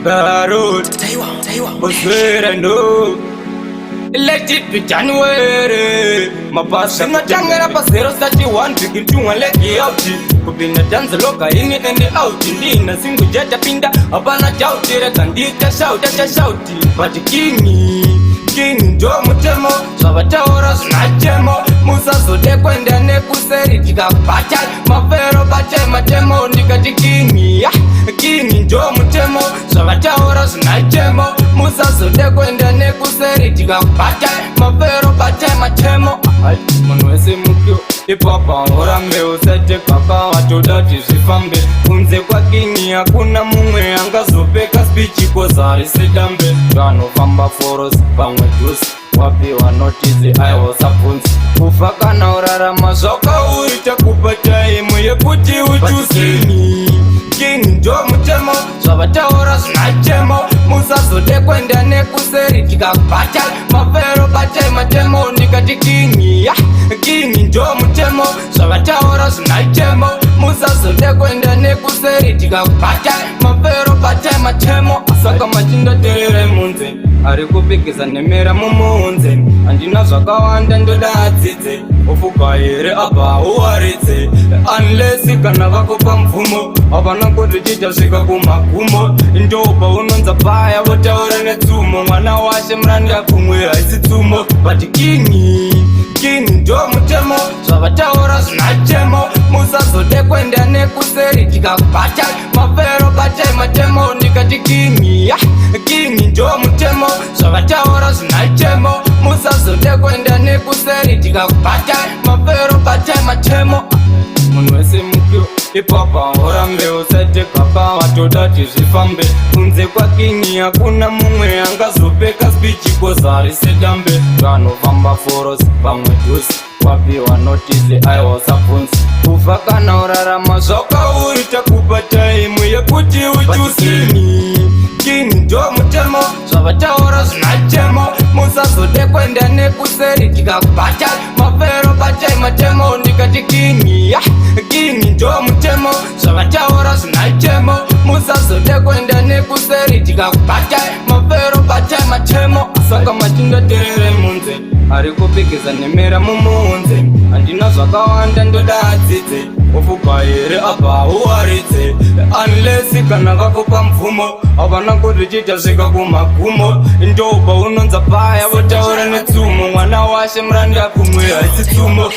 Barut, Boswera no Legit be January. My past in the jungle up a 031 begin to one leg out. Kubina dance loka in it and the out in a single jet pinda upon a jout and did a shout at a shouty. But the King Joe Mutemo, Savataoras Nachemo, Musa Sodeko and the Nekuseri, Pacha, Mavero Pacha, Matemo, Nicati King Joe Mutemo, Savataoras Nachemo, Musa Sodeko and the Nekuseri, Pacha, Mavero Pacha, Matemo, Manuese Mukio, Ipapa, Orameo, Sete Papa, Watodati, Sifambe, Unze kwa Kingi, Akuna Mume, Angazopeka, Speech, Kozari, Sedambe, Rano Famba Foros, Wapi wa notice I was a punzi Kufaka na urara mazoka uita kupata imu ye kuti uchusi King Joe Mutemo Swabata oras na chemo Musa sote kwenda nekuseri tika pacha Mafero pacha matemo nikati kingi King Joe Mutemo Swabata oras na chemo Musa sote kwenda nekuseri tika pacha Mafero pacha matemo Saka machinda tere munze Arikupikisa nemera mumunze Andina zvakawanda ndodadzidze Ofuka here apa uwaridze Unless kana vakupa mvumo Havana kuti chichasvika kumagumo Ndopa unonza paya votaura netsumo Mwana washe muranda kumwe haisi tsumo But King Joe Mutemo Zvavataura zvinachemo Musazote kwenda nekuseri tikakubata Mafero bata matemo nikati King Joe Mutemo Zvavataura zvinachemo Musazote kwenda nekuseri tikakubata Mafero bata matemo Munhu wese mukyo ipapa orambe usate papa watodati zvifambe kunze kwa Kingi hakuna mumwe angazopeka speech kozari sedambe vanofamba foros pamwe dhusi wapiwa notice I was a punzi kufa kana urarama zvakaurita kupa taimu yekuti uchusi King Joe Mutemo zvavataura zvinachemo musazode kwenda nekuseri tikakubata mafero batai matemo ndikati King Joe Mutemo zvavataura zvinachemo musazode kwenda nekuseri tikakubata mafero batai matemo saka machinda terere munze arikupikisa nemera mumunze handina zvakawanda ndodadzidze ofuka here apa uwaridze unless kana vakupa mvumo havana kuti chichasvika kumagumo ndopa unonza paya votaura netsumo mwana washe muranda kumwe haisi tsumo